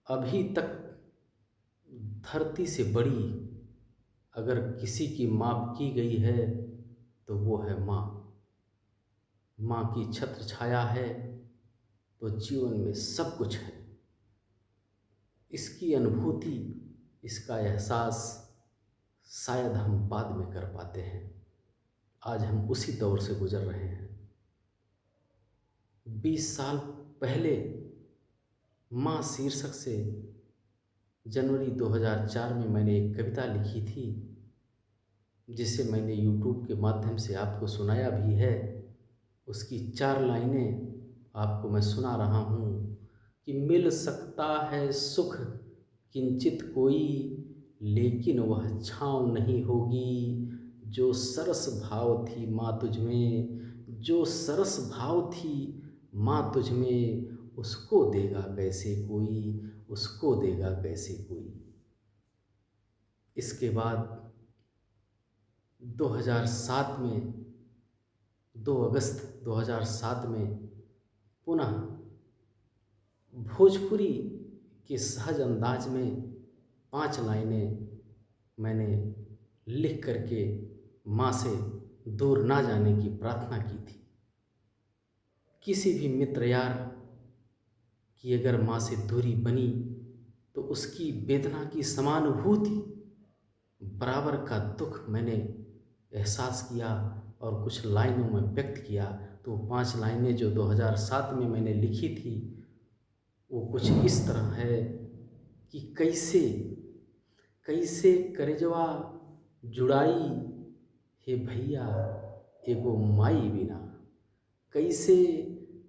अभी तक धरती से बड़ी अगर किसी की माप की गई है तो वो है माँ। माँ की छत्र छाया है तो जीवन में सब कुछ है। इसकी अनुभूति, इसका एहसास शायद हम बाद में कर पाते हैं। आज हम उसी दौर से गुजर रहे हैं। 20 साल पहले माँ शीर्षक से जनवरी 2004 में मैंने एक कविता लिखी थी, जिसे मैंने यूट्यूब के माध्यम से आपको सुनाया भी है। उसकी 4 लाइनें आपको मैं सुना रहा हूँ कि मिल सकता है सुख किंचित कोई, लेकिन वह छाँव नहीं होगी। जो सरस भाव थी माँ तुझ में, जो सरस भाव थी माँ तुझ में, उसको देगा कैसे कोई, उसको देगा कैसे कोई। इसके बाद 2007 में, 2 अगस्त 2007 में पुनः भोजपुरी के सहज अंदाज में 5 लाइनें मैंने लिख करके माँ से दूर ना जाने की प्रार्थना की थी। किसी भी मित्र यार की अगर माँ से दूरी बनी तो उसकी वेदना की समानुभूति, बराबर का दुख मैंने एहसास किया और कुछ लाइनों में व्यक्त किया। तो 5 लाइनें जो 2007 में मैंने लिखी थी वो कुछ इस तरह है कि कैसे कैसे करजवा जुड़ाई हे भैया एगो माई बिना, कैसे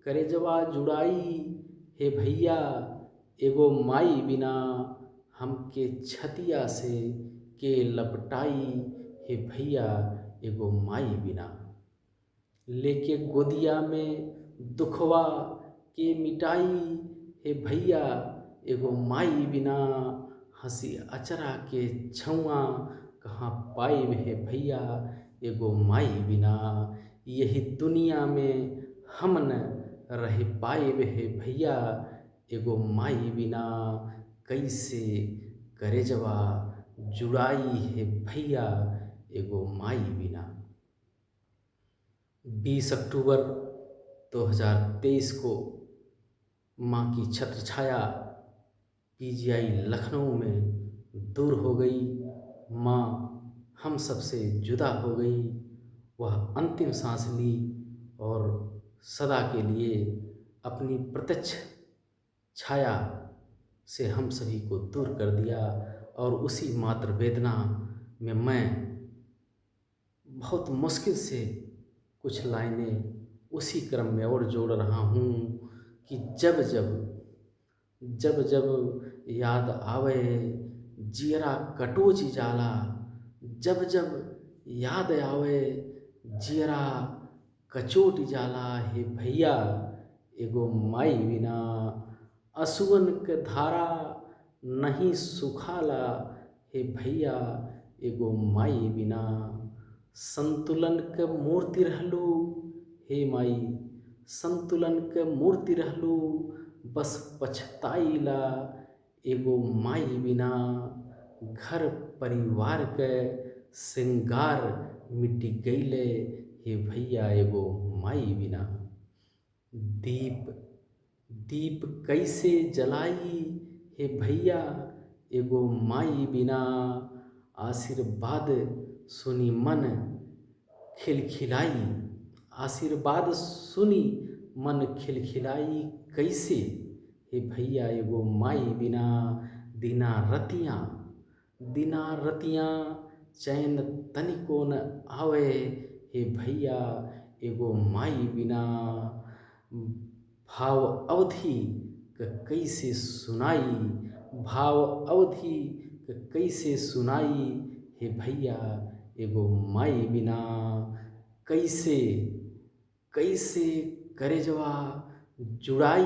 करजवा जुड़ाई हे भैया एगो माई बिना, हमके छतिया से के लपटाई हे भैया एगो माई बिना, लेके गोदिया में दुखवा के मिटाई हे भैया एगो माई बिना, हंसी अचरा के छुआ कहाँ पाइब हे भैया एगो माई बिना, यही दुनिया में हम न रह पाइब हे भैया एगो माई बिना, कैसे करेजवा जुड़ाई हे भैया एगो माई बिना। 20 अक्टूबर 2023 को माँ की छत्रछाया पीजीआई लखनऊ में दूर हो गई। माँ हम सबसे जुदा हो गई। वह अंतिम सांस ली और सदा के लिए अपनी प्रत्यक्ष छाया से हम सभी को दूर कर दिया। और उसी मातृ वेदना में मैं बहुत मुश्किल से कुछ लाइनें उसी क्रम में और जोड़ रहा हूँ कि जब जब याद आवे जियरा कटोच जाला, जब जब याद आवे जियरा कचोट जाला हे भैया एगो माई बिना, असुअन के धारा नहीं सुखाला हे भैया एगो माई बिना, संतुलन के मूर्ति रहलू हे माई, संतुलन के मूर्ति रहलू बस पछताइला एगो माई बिना, घर परिवार के श्रृंगार मिट गईले हे भैया एगो माई बिना, दीप दीप कैसे जलाई हे भैया एगो माई बिना, आशीर्वाद सुनी मन खिलखिलाई, आशीर्वाद सुनी मन खिलखिलाई, कैसे हे भैया एगो माई बिना, दिना रतियाँ चैन तनिको न आवे हे भैया एगो माई बिना, भाव अवधि क कैसे सुनाई, भाव अवधि क कैसे सुनाई हे भैया एगो माई बिना, कैसे कैसे करेजवा जुड़ाई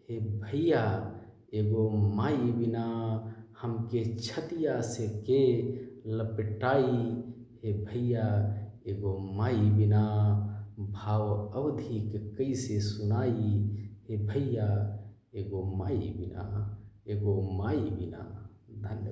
हे भैया एगो माई बिना, हमके छतिया से के लपटाई हे भैया एगो माई बिना, भाव अवधि के कैसे सुनाई हे भैया एगो माई बिना। एगो माई बिना। धन्यवाद।